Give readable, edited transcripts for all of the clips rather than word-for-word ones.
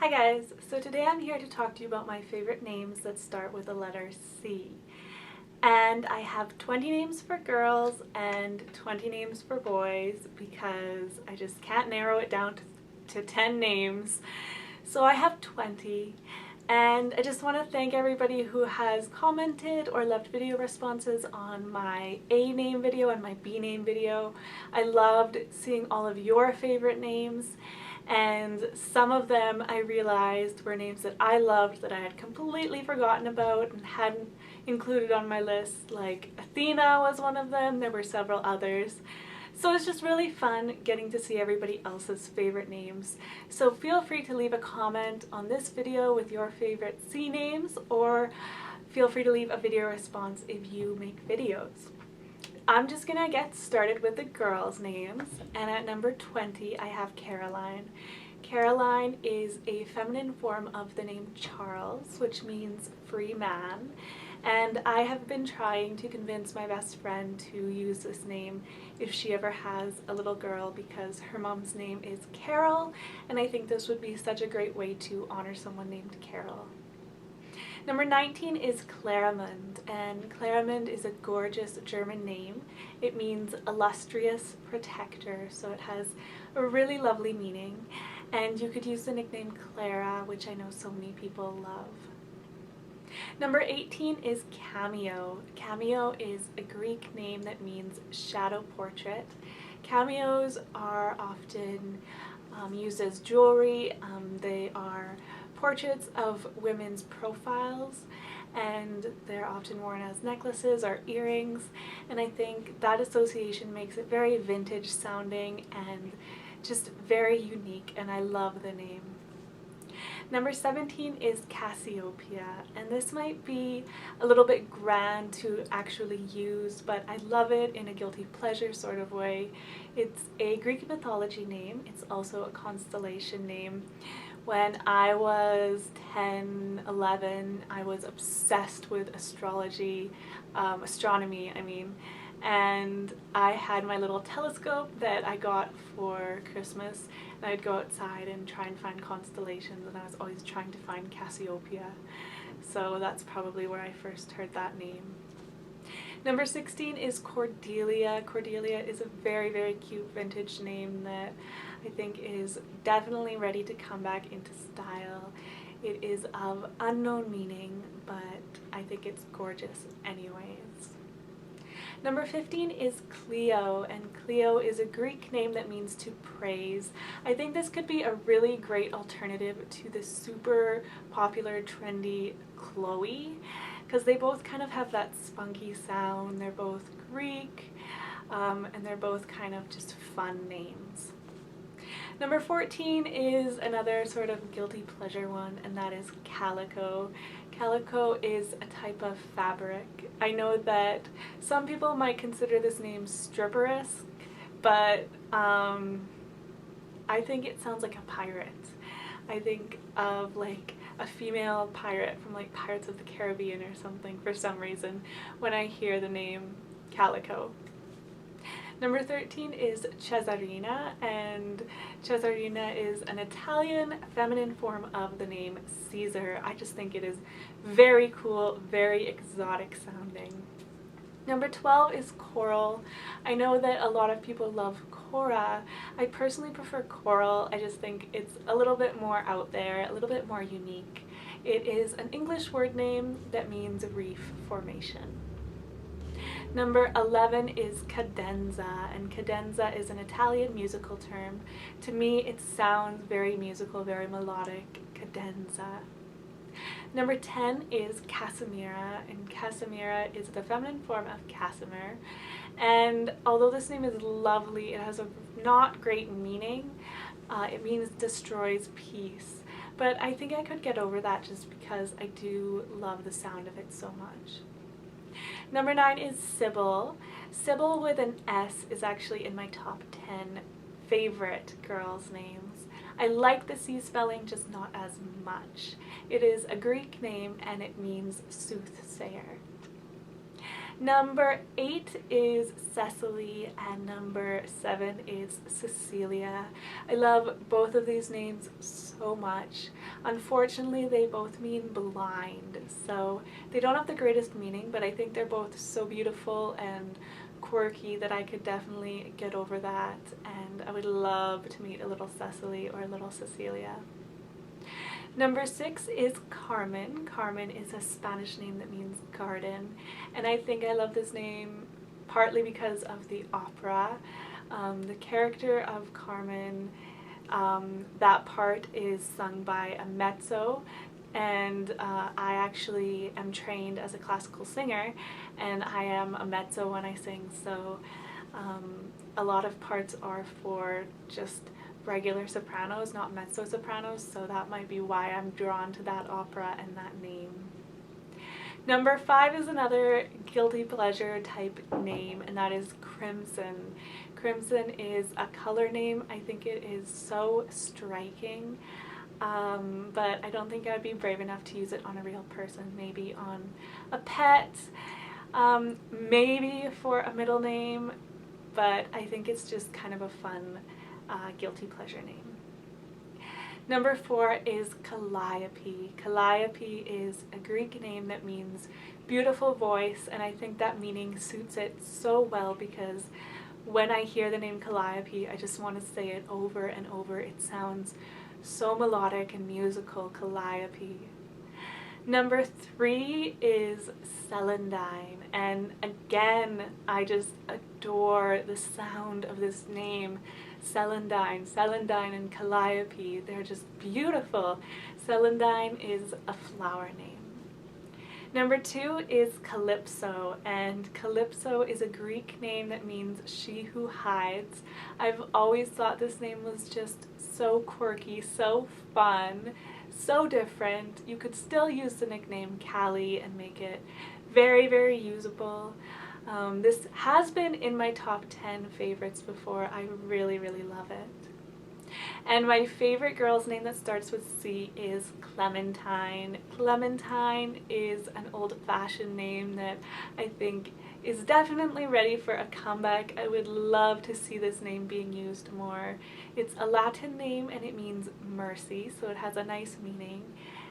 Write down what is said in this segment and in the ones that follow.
Hi guys, so today I'm here to talk to you about my favorite names that start with the letter C. And I have 20 names for girls and 20 names for boys because I just can't narrow it down to 10 names. So I have 20. And I just want to thank everybody who has commented or left video responses on my A name video and my B name video. I loved seeing all of your favorite names, and some of them I realized were names that I loved that I had completely forgotten about and hadn't included on my list, like Athena was one of them. There were several others. So it's just really fun getting to see everybody else's favorite names. So feel free to leave a comment on this video with your favorite C names, or feel free to leave a video response if you make videos. I'm just gonna get started with the girls' names, and at number 20 I have Caroline. Caroline is a feminine form of the name Charles, which means free man. And I have been trying to convince my best friend to use this name if she ever has a little girl, because her mom's name is Carol, and I think this would be such a great way to honor someone named Carol. Number 19 is Clarimund, and Clarimund is a gorgeous German name. It means illustrious protector, so it has a really lovely meaning. And you could use the nickname Clara, which I know so many people love. Number 18 is Cameo. Cameo is a Greek name that means shadow portrait. Cameos are often used as jewelry. They are portraits of women's profiles, and they're often worn as necklaces or earrings, and I think that association makes it very vintage sounding and just very unique, and I love the name. Number 17 is Cassiopeia, and this might be a little bit grand to actually use, but I love it in a guilty pleasure sort of way. It's a Greek mythology name. It's also a constellation name. When I was 10, 11, I was obsessed with astronomy, and I had my little telescope that I got for Christmas, and I'd go outside and try and find constellations, and I was always trying to find Cassiopeia. So that's probably where I first heard that name. Number 16 is Cordelia. Cordelia is a very, very cute vintage name that I think is definitely ready to come back into style. It is of unknown meaning, but I think it's gorgeous anyways. Number 15 is Cleo, and Cleo is a Greek name that means to praise. I think this could be a really great alternative to the super popular, trendy Chloe, because they both kind of have that spunky sound. They're both Greek, and they're both kind of just fun names. Number 14 is another sort of guilty pleasure one, and that is Calico. Calico is a type of fabric. I know that some people might consider this name stripperish, but I think it sounds like a pirate. I think of like a female pirate from like Pirates of the Caribbean or something for some reason when I hear the name Calico. Number 13 is Cesarina, and Cesarina is an Italian feminine form of the name Caesar. I just think it is very cool, very exotic sounding. Number 12 is Coral. I know that a lot of people love Cora. I personally prefer Coral. I just think it's a little bit more out there, a little bit more unique. It is an English word name that means reef formation. Number 11 is Cadenza, and Cadenza is an Italian musical term. To me, it sounds very musical, very melodic, Cadenza. Number 10 is Casimira, and Casimira is the feminine form of Casimir. And although this name is lovely, it has a not great meaning. It means destroys peace. But I think I could get over that just because I do love the sound of it so much. Number 9 is Sybil. Sybil with an S is actually in my top 10 favorite girls' names. I like the C spelling, just not as much. It is a Greek name and it means soothsayer. Number 8 is Cecily, and number 7 is Cecilia. I love both of these names so much. Unfortunately, they both mean blind, so they don't have the greatest meaning, but I think they're both so beautiful and quirky that I could definitely get over that, and I would love to meet a little Cecily or a little Cecilia. Number 6 is Carmen. Carmen is a Spanish name that means garden, and I think I love this name partly because of the opera. The character of Carmen, that part is sung by a mezzo, and I actually am trained as a classical singer, and I am a mezzo when I sing, so a lot of parts are for just regular sopranos, not mezzo sopranos, so that might be why I'm drawn to that opera and that name. Number 5 is another guilty pleasure type name, and that is Crimson. Crimson is a color name. I think it is so striking, but I don't think I'd be brave enough to use it on a real person. Maybe on a pet, maybe for a middle name, but I think it's just kind of a fun guilty pleasure name. Number 4 is Calliope. Calliope is a Greek name that means beautiful voice, and I think that meaning suits it so well because when I hear the name Calliope, I just want to say it over and over. It sounds so melodic and musical, Calliope. Number 3 is Celandine, and again, I just adore the sound of this name. Celandine, Celandine and Calliope, they're just beautiful. Celandine is a flower name. Number 2 is Calypso, and Calypso is a Greek name that means she who hides. I've always thought this name was just so quirky, so fun, so different. You could still use the nickname Callie and make it very, very usable. This has been in my top 10 favorites before. I really, really love it. And my favorite girl's name that starts with C is Clementine. Clementine is an old-fashioned name that I think is definitely ready for a comeback. I would love to see this name being used more. It's a Latin name and it means mercy, so it has a nice meaning.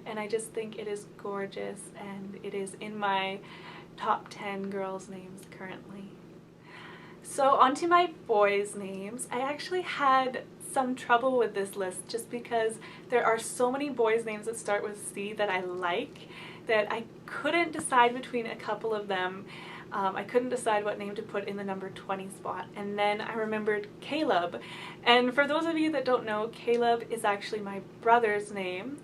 And I just think it is gorgeous, and it is in my top 10 girls' names currently. So onto my boys' names. I actually had some trouble with this list just because there are so many boys' names that start with C that I like that I couldn't decide between a couple of them. I couldn't decide what name to put in the number 20 spot, and then I remembered Caleb. And for those of you that don't know, Caleb is actually my brother's name.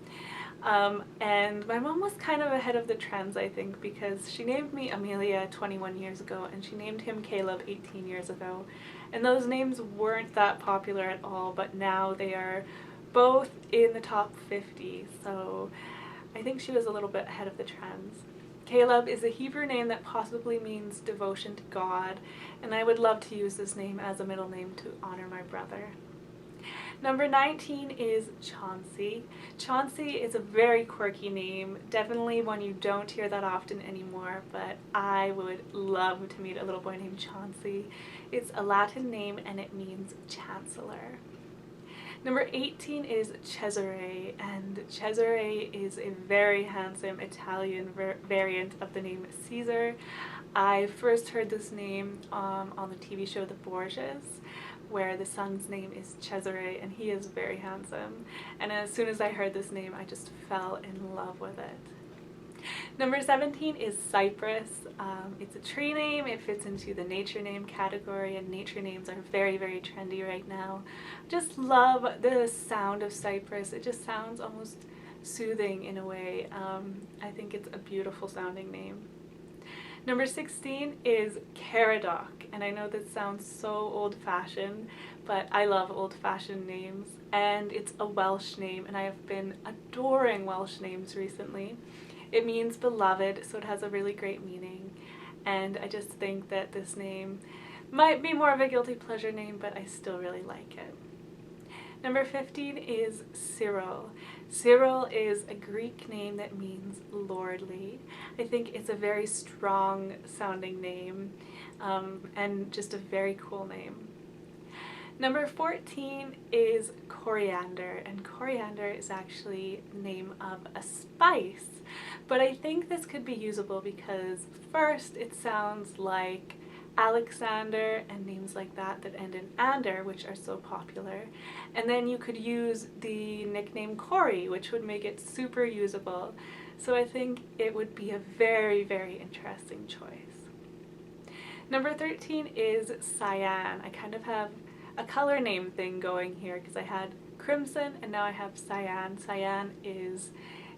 And my mom was kind of ahead of the trends, I think, because she named me Amelia 21 years ago and she named him Caleb 18 years ago. And those names weren't that popular at all, but now they are both in the top 50, so I think she was a little bit ahead of the trends. Caleb is a Hebrew name that possibly means devotion to God, and I would love to use this name as a middle name to honor my brother. Number 19 is Chauncey. Chauncey is a very quirky name, definitely one you don't hear that often anymore, but I would love to meet a little boy named Chauncey. It's a Latin name and it means chancellor. Number 18 is Cesare, and Cesare is a very handsome Italian variant of the name Caesar. I first heard this name on the TV show The Borgias, where the son's name is Cesare, and he is very handsome. And as soon as I heard this name, I just fell in love with it. Number 17 is Cyprus. It's a tree name. It fits into the nature name category, and nature names are very, very trendy right now. Just love the sound of Cyprus. It just sounds almost soothing in a way. I think it's a beautiful sounding name. Number 16 is Caradoc, and I know this sounds so old-fashioned, but I love old-fashioned names, and it's a Welsh name, and I have been adoring Welsh names recently. It means beloved, so it has a really great meaning, and I just think that this name might be more of a guilty pleasure name, but I still really like it. Number 15 is Cyril. Cyril is a Greek name that means lordly. I think it's a very strong sounding name and just a very cool name. Number 14 is Coriander, and Coriander is actually the name of a spice, but I think this could be usable because first it sounds like Alexander and names like that that end in ander, which are so popular, and then you could use the nickname Cory, which would make it super usable, so I think it would be a very, very interesting choice. Number 13 is Cyan. I kind of have a color name thing going here because I had crimson and now I have cyan. Cyan is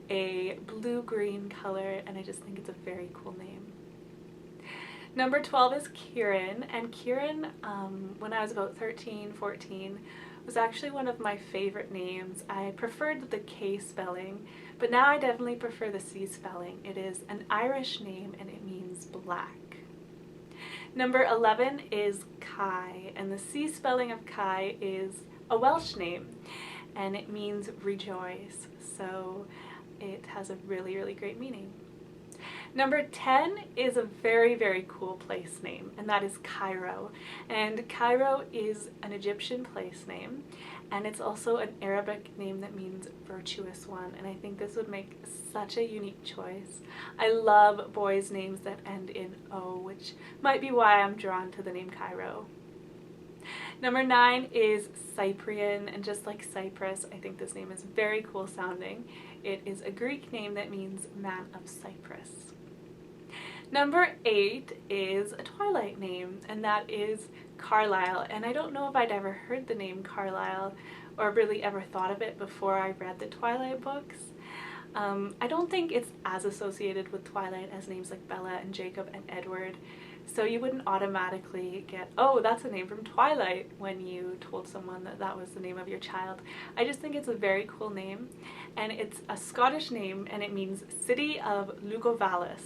a blue-green color and I just think it's a very cool name. Number 12 is Ciaran, and Ciaran, when I was about 13, 14, was actually one of my favorite names. I preferred the K spelling, but now I definitely prefer the C spelling. It is an Irish name and it means black. Number 11 is Kai, and the C spelling of Kai is a Welsh name, and it means rejoice, so it has a really, really great meaning. Number 10 is a very, very cool place name, and that is Cairo. And Cairo is an Egyptian place name, and it's also an Arabic name that means virtuous one, and I think this would make such a unique choice. I love boys' names that end in O, which might be why I'm drawn to the name Cairo. Number 9 is Cyprian, and just like Cyprus, I think this name is very cool sounding. It is a Greek name that means man of Cyprus. Number 8 is a Twilight name, and that is Carlisle, and I don't know if I'd ever heard the name Carlisle or really ever thought of it before I read the Twilight books. I don't think it's as associated with Twilight as names like Bella and Jacob and Edward, so you wouldn't automatically get, oh, that's a name from Twilight when you told someone that that was the name of your child. I just think it's a very cool name, and it's a Scottish name and it means City of Lugovalis.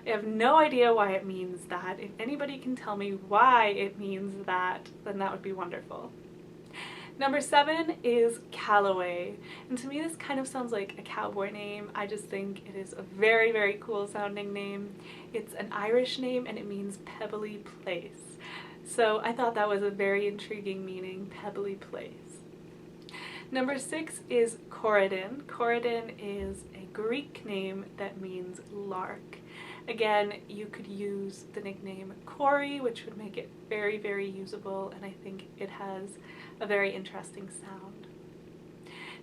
I have no idea why it means that. If anybody can tell me why it means that, then that would be wonderful. Number 7 is Calloway, and to me this kind of sounds like a cowboy name. I just think it is a very, very cool sounding name. It's an Irish name and it means pebbly place. So I thought that was a very intriguing meaning, pebbly place. Number 6 is Corydon. Corydon is a Greek name that means lark. Again, you could use the nickname Cory, which would make it very, very usable, and I think it has a very interesting sound.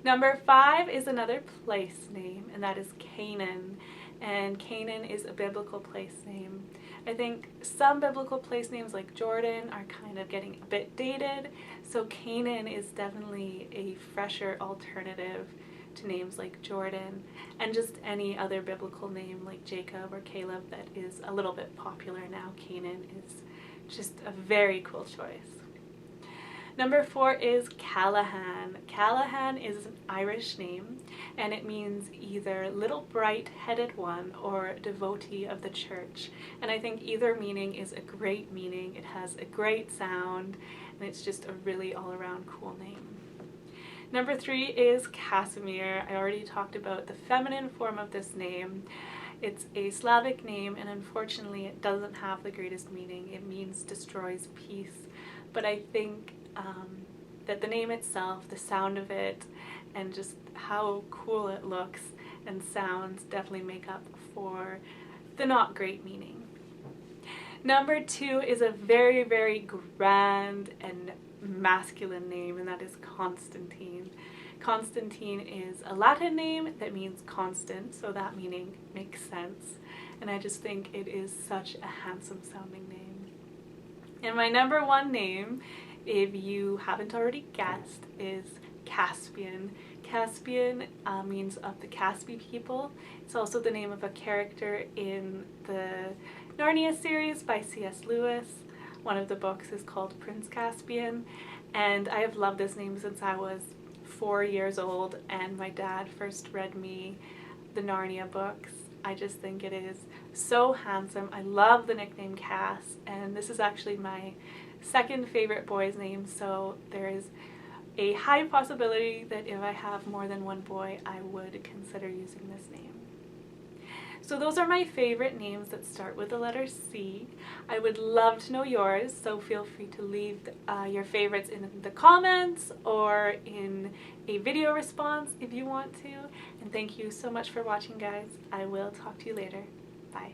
Number 5 is another place name, and that is Canaan, and Canaan is a biblical place name. I think some biblical place names like Jordan are kind of getting a bit dated, so Canaan is definitely a fresher alternative to names like Jordan and just any other biblical name like Jacob or Caleb that is a little bit popular now. Canaan is just a very cool choice. Number 4 is Callahan. Callahan is an Irish name and it means either little bright-headed one or devotee of the church, and I think either meaning is a great meaning. It has a great sound and it's just a really all-around cool name. Number 3 is Casimir. I already talked about the feminine form of this name. It's a Slavic name and unfortunately it doesn't have the greatest meaning. It means destroys peace, but I think that the name itself, the sound of it, and just how cool it looks and sounds definitely make up for the not great meaning. Number 2 is a very, very grand and masculine name, and that is Constantine. Constantine is a Latin name that means constant, so that meaning makes sense, and I just think it is such a handsome sounding name. And my number 1 name, if you haven't already guessed, is Caspian. Caspian means of the Caspi people. It's also the name of a character in the Narnia series by C.S. Lewis. One of the books is called Prince Caspian, and I have loved this name since I was 4 years old and my dad first read me the Narnia books. I just think it is so handsome. I love the nickname Cass, and this is actually my second favorite boy's name, so there is a high possibility that if I have more than one boy, I would consider using this name. So those are my favorite names that start with the letter C. I would love to know yours, so feel free to leave your favorites in the comments or in a video response if you want to. And thank you so much for watching, guys. I will talk to you later. Bye.